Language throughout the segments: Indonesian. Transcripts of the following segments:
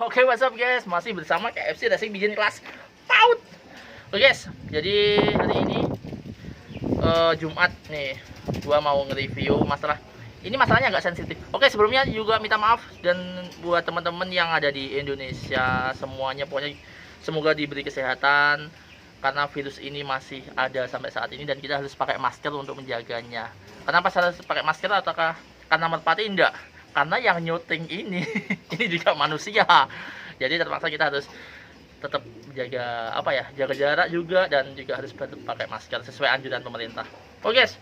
Oke, what's up guys? Masih bersama KFC Racing bikin kelas PAUD. Oke guys, jadi hari ini Jumat nih, gua mau nge-review masalah ini. Masalahnya agak sensitif. Oke, sebelumnya juga minta maaf dan buat teman-teman yang ada di Indonesia semuanya, pokoknya semoga diberi kesehatan karena virus ini masih ada sampai saat ini dan kita harus pakai masker untuk menjaganya. Kenapa harus pakai masker? Ataukah karena merpati? Enggak, karena yang nyuting ini ini juga manusia, jadi terpaksa kita harus tetap jaga jaga jarak juga, dan juga harus pakai masker sesuai anjuran pemerintah. Oke guys,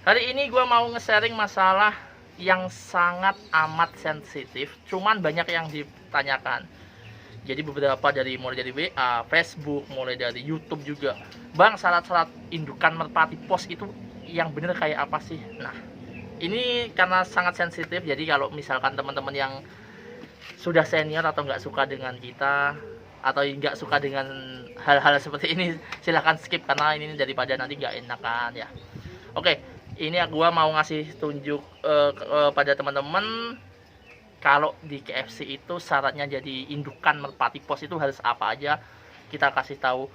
hari ini gue mau nge-sharing masalah yang sangat amat sensitif, cuman banyak yang ditanyakan. Jadi beberapa mulai dari WA, Facebook, mulai dari YouTube juga, bang, syarat-syarat indukan merpati pos itu yang bener kayak apa sih? Nah, ini karena sangat sensitif, jadi kalau misalkan teman-teman yang sudah senior atau nggak suka dengan kita atau nggak suka dengan hal-hal seperti ini, silahkan skip karena ini daripada nanti nggak enakan ya. Oke, ini gua mau ngasih tunjuk pada teman-teman kalau di KFC itu syaratnya jadi indukan merpati pos itu harus apa aja. Kita kasih tahu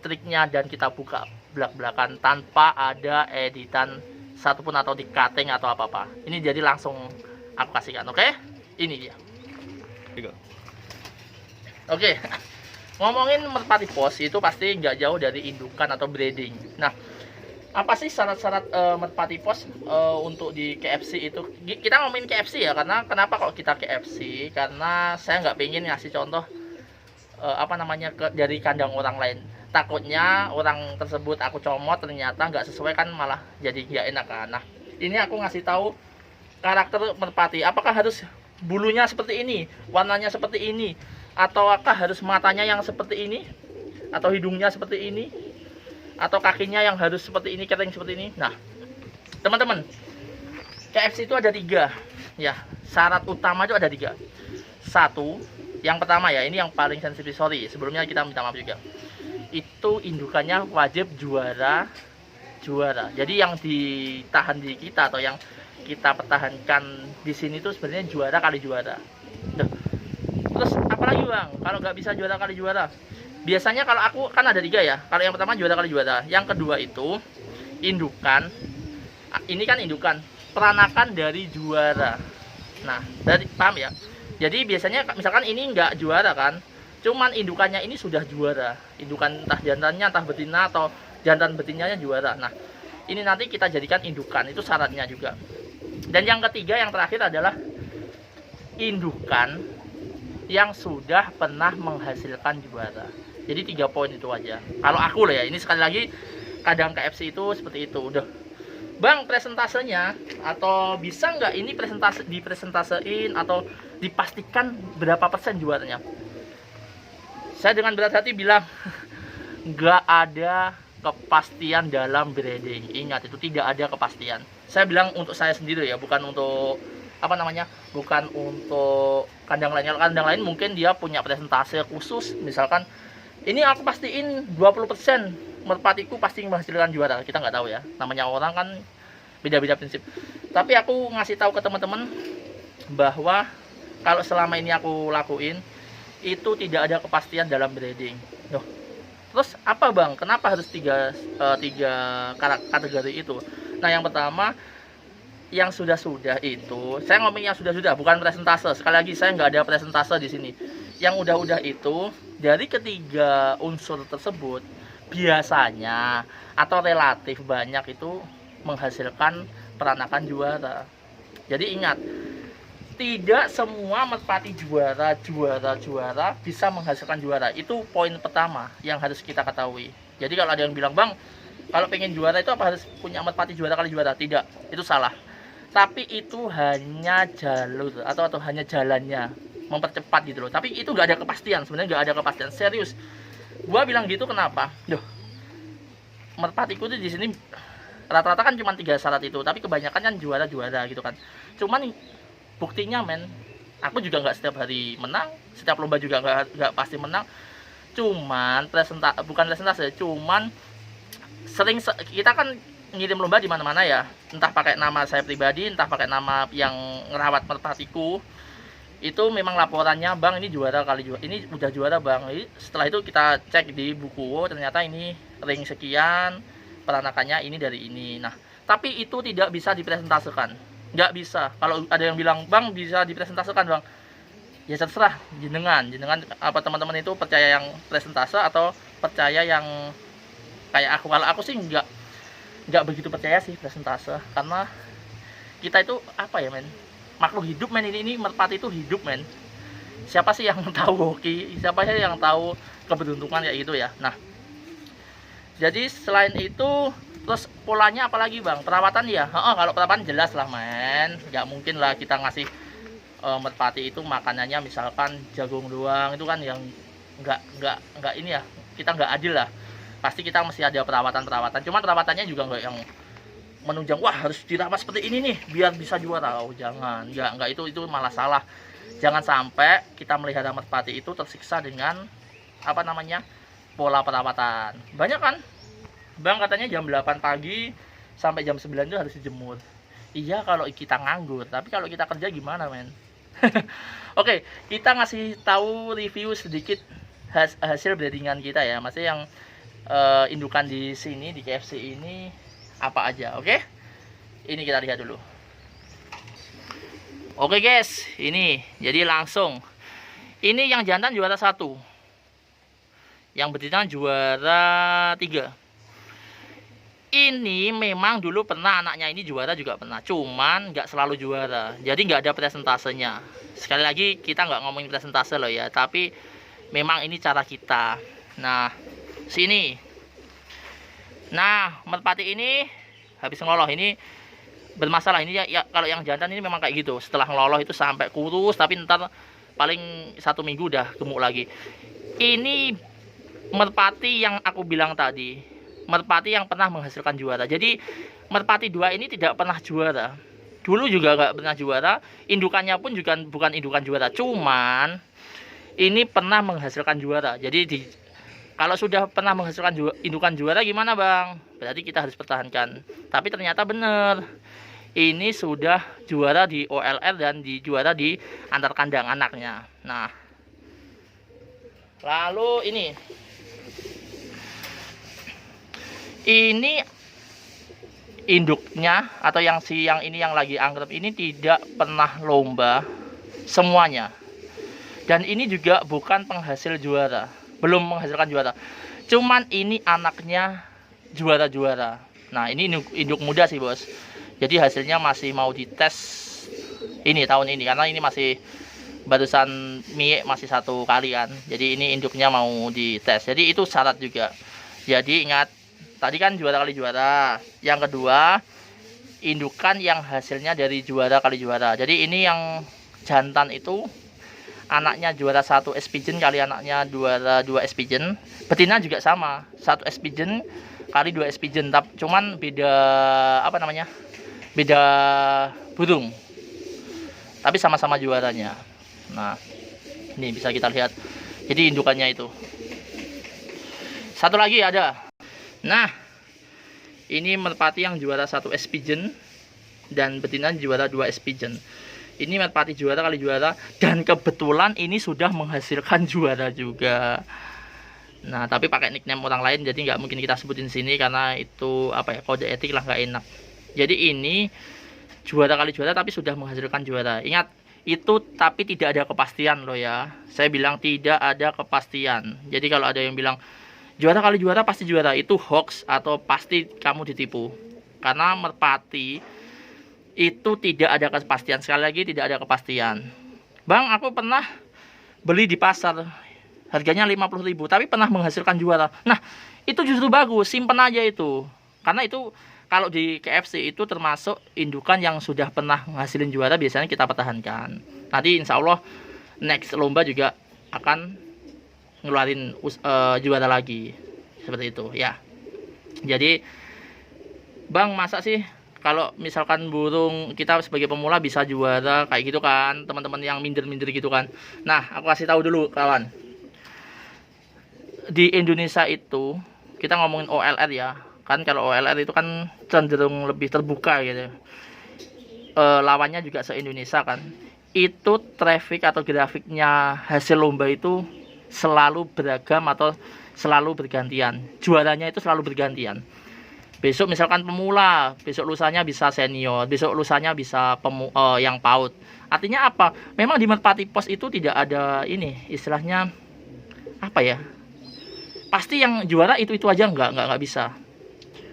triknya dan kita buka belak-belakan tanpa ada editan satupun atau di cutting atau apa-apa. Ini jadi langsung aku kasihkan. Oke, ini dia. Oke, ngomongin merpati pos itu pasti nggak jauh dari indukan atau breeding. Nah, apa sih syarat-syarat merpati pos untuk di KFC itu? Kita ngomongin KFC ya, karena kenapa kok kita KFC? Karena saya nggak pengen ngasih contoh dari kandang orang lain. Takutnya orang tersebut aku comot ternyata nggak sesuai, kan malah jadi nggak enak kan. Nah, ini aku ngasih tahu karakter merpati. Apakah harus bulunya seperti ini, warnanya seperti ini, atau apakah harus matanya yang seperti ini, atau hidungnya seperti ini, atau kakinya yang harus seperti ini, kering seperti ini. Nah, teman-teman, KFC itu ada 3 ya, syarat utama itu ada 3. Satu, yang pertama ya, ini yang paling sensitif, sorry sebelumnya kita minta maaf juga, itu indukannya wajib juara. Jadi yang ditahan di kita atau yang kita pertahankan di sini itu sebenarnya juara kali juara. Terus apalagi bang kalau nggak bisa juara kali juara? Biasanya kalau aku kan ada 3 ya. Kalau yang pertama juara kali juara, yang kedua itu indukan. Ini kan indukan, peranakan dari juara. Nah, paham ya? Jadi biasanya misalkan ini nggak juara kan, cuman indukannya ini sudah juara. Indukan entah jantannya, entah betina, atau jantan betinanya juara. Nah, ini nanti kita jadikan indukan, itu syaratnya juga. Dan yang ketiga, yang terakhir adalah indukan yang sudah pernah menghasilkan juara. Jadi 3 poin itu aja. Kalau aku lah ya, ini sekali lagi kadang KFC itu seperti itu. Udah, bang, presentasenya atau bisa nggak ini dipresentasein atau dipastikan berapa persen juaranya? Saya dengan berat hati bilang nggak ada kepastian dalam breeding. Ingat, itu tidak ada kepastian. Saya bilang untuk saya sendiri ya, bukan untuk bukan untuk kandang lain. Kandang lain mungkin dia punya presentase khusus, misalkan ini aku pastiin 20% merpatiku pasti menghasilkan juara. Kita nggak tahu ya, namanya orang kan beda-beda prinsip. Tapi aku ngasih tahu ke teman-teman bahwa kalau selama ini aku lakuin itu tidak ada kepastian dalam breeding. Loh, terus apa bang? Kenapa harus tiga kategori itu? Nah, yang pertama, yang sudah-sudah itu, saya ngomong yang sudah-sudah, bukan presentase. Sekali lagi, saya nggak ada presentase di sini. Yang udah-udah itu, dari ketiga unsur tersebut, biasanya atau relatif banyak itu menghasilkan peranakan juara. Jadi ingat, tidak semua merpati juara bisa menghasilkan juara. Itu poin pertama yang harus kita ketahui. Jadi kalau ada yang bilang, bang, kalau pengen juara itu apa harus punya merpati juara kali juara? Tidak, itu salah. Tapi itu hanya jalur atau hanya jalannya mempercepat gitu loh. Tapi itu nggak ada kepastian, sebenarnya nggak ada kepastian. Serius, gua bilang gitu kenapa? Duh, merpatiku tuh di sini rata-rata kan cuma 3 syarat itu, tapi kebanyakan kan juara gitu kan. Cuman buktinya aku juga nggak setiap hari menang, setiap lomba juga nggak pasti menang. Cuman bukan presentase, cuman sering kita kan ngirim lomba di mana-mana ya, entah pakai nama saya pribadi, entah pakai nama yang ngerawat merpatiku. itu memang laporannya bang ini juara kali juara, ini udah juara bang. Jadi, setelah itu kita cek di buku, ternyata ini ring sekian, peranakannya ini dari ini. Nah tapi itu tidak bisa dipresentasikan, nggak bisa. Kalau ada yang bilang bang bisa dipresentasikan bang, ya terserah jenengan apa teman-teman itu percaya yang presentase atau percaya yang kayak aku. Kalau aku sih nggak begitu percaya sih presentase, karena kita itu apa ya men, makhluk hidup men, ini merpati itu hidup men. Siapa sih yang tahu hoki, siapa sih yang tahu keberuntungan kayak gitu ya. Nah jadi selain itu terus polanya apalagi bang, perawatan ya. Kalau perawatan jelas lah men, nggak mungkin lah kita ngasih merpati itu makanannya misalkan jagung doang, itu kan yang nggak ini ya, kita nggak adil lah. Pasti kita mesti ada perawatan. Cuman perawatannya juga nggak yang menunjang wah harus dirawat seperti ini nih biar bisa juara. Oh jangan, nggak, itu malah salah. Jangan sampai kita melihara merpati itu tersiksa dengan apa namanya, pola perawatan. Banyak kan bang katanya jam 8 pagi sampai jam 9 itu harus dijemur. Iya kalau kita nganggur, tapi kalau kita kerja gimana men? Oke, kita ngasih tahu review sedikit hasil breedingan kita ya, maksudnya yang indukan di sini di KFC ini apa aja. Oke, ini kita lihat dulu. Oke guys, ini jadi langsung ini yang jantan juara 1, yang betina juara 3. Ini memang dulu pernah anaknya ini juara juga pernah, cuman nggak selalu juara, jadi nggak ada presentasenya. Sekali lagi kita nggak ngomongin presentase loh ya, tapi memang ini cara kita. Nah sini, nah merpati ini habis ngeloloh ini bermasalah. Ini ya kalau yang jantan ini memang kayak gitu, setelah ngeloloh itu sampai kurus, tapi ntar paling 1 minggu udah gemuk lagi. Ini merpati yang aku bilang tadi, merpati yang pernah menghasilkan juara. Jadi merpati 2 ini tidak pernah juara, dulu juga nggak pernah juara, indukannya pun juga bukan indukan juara, cuman ini pernah menghasilkan juara. Jadi kalau sudah pernah menghasilkan indukan juara gimana bang, berarti kita harus pertahankan. Tapi ternyata bener, ini sudah juara di OLR dan juara di antar kandang anaknya. Nah lalu ini induknya atau yang ini yang lagi anggrek ini tidak pernah lomba semuanya, dan ini juga bukan penghasil juara, belum menghasilkan juara, cuman ini anaknya juara-juara. Nah ini induk muda sih bos, jadi hasilnya masih mau dites ini tahun ini, karena ini masih barusan mie masih 1 kali kan, jadi ini induknya mau dites, jadi itu syarat juga. Jadi ingat, tadi kan juara kali juara, yang kedua indukan yang hasilnya dari juara kali juara. Jadi ini yang jantan itu anaknya juara 1 espigen kali anaknya juara 2 espigen. Betina juga sama, 1 espigen kali 2 espigen, cuman beda apa namanya, beda burung, tapi sama-sama juaranya. Nah ini bisa kita lihat, jadi indukannya itu. Satu lagi ada. Nah ini merpati yang juara 1 espigen dan betina juara 2 espigen. Ini merpati juara kali juara, dan kebetulan ini sudah menghasilkan juara juga. Nah tapi pakai nickname orang lain, jadi nggak mungkin kita sebutin sini karena itu apa ya, kode etik lah, nggak enak. Jadi ini juara kali juara tapi sudah menghasilkan juara. Ingat itu, tapi tidak ada kepastian loh ya, saya bilang tidak ada kepastian. Jadi kalau ada yang bilang juara kali juara pasti juara, itu hoax atau pasti kamu ditipu. Karena merpati itu tidak ada kepastian. Sekali lagi tidak ada kepastian. Bang aku pernah beli di pasar harganya 50.000 tapi pernah menghasilkan juara. Nah itu justru bagus, simpen aja itu. Karena itu kalau di KFC itu termasuk indukan yang sudah pernah menghasilkan juara, biasanya kita pertahankan. Nanti insya Allah next lomba juga akan ngeluarin juara lagi, seperti itu ya. Jadi bang masa sih kalau misalkan burung kita sebagai pemula bisa juara kayak gitu kan, teman-teman yang minder-minder gitu kan. Nah aku kasih tahu dulu kawan, di Indonesia itu kita ngomongin OLR ya kan, kalau OLR itu kan cenderung lebih terbuka gitu, lawannya juga se-Indonesia kan. itu traffic atau grafiknya hasil lomba itu selalu beragam atau selalu bergantian. Juaranya itu selalu bergantian. Besok misalkan pemula, besok lusanya bisa senior, besok lusanya bisa yang PAUD. Artinya apa? Memang di Merpati Pos itu tidak ada ini, istilahnya apa ya? Pasti yang juara itu aja nggak bisa.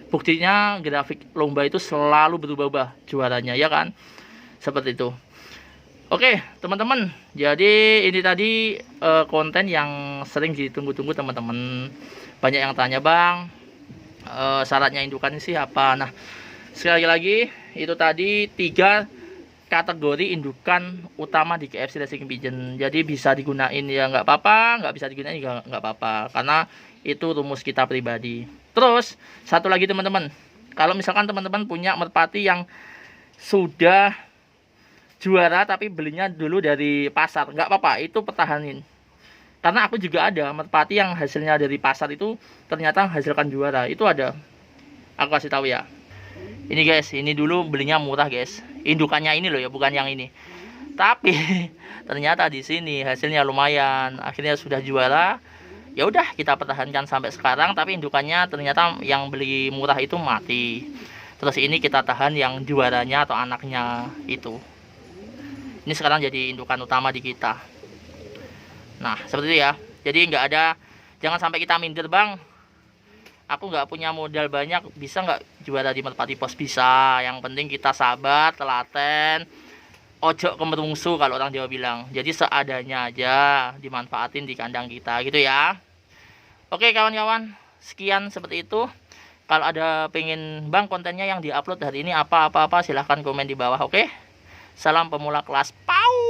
Buktinya grafik lomba itu selalu berubah-ubah juaranya, ya kan? Seperti itu. Oke, teman-teman. Jadi ini tadi konten yang sering ditunggu-tunggu teman-teman. Banyak yang tanya, Bang, syaratnya indukan sih apa? Nah, sekali lagi itu tadi 3 kategori indukan utama di KFC Racing Pigeon. Jadi bisa digunain ya nggak apa-apa, nggak bisa digunain juga nggak apa-apa, karena itu rumus kita pribadi. Terus satu lagi teman-teman, kalau misalkan teman-teman punya merpati yang sudah juara tapi belinya dulu dari pasar, nggak apa-apa, itu pertahanin. Karena aku juga ada merpati yang hasilnya dari pasar itu ternyata hasilkan juara, itu ada. Aku kasih tahu ya. Ini guys, ini dulu belinya murah guys. Indukannya ini loh ya, bukan yang ini. Tapi ternyata di sini hasilnya lumayan. Akhirnya sudah juara. Ya udah kita pertahankan sampai sekarang. Tapi indukannya ternyata yang beli murah itu mati. Terus ini kita tahan yang juaranya atau anaknya itu. Ini sekarang jadi indukan utama di kita. Nah seperti itu ya. Jadi nggak ada, jangan sampai kita minder, Bang. Aku nggak punya modal banyak, bisa nggak juara di Merpati Pos? Bisa. Yang penting kita sabar, telaten, ojo kemerungsu kalau orang Jawa bilang. Jadi seadanya aja dimanfaatin di kandang kita gitu ya. Oke kawan-kawan, sekian seperti itu. Kalau ada pengen, Bang, kontennya yang diupload hari ini apa silahkan komen di bawah. Oke, salam pemula kelas PAUD.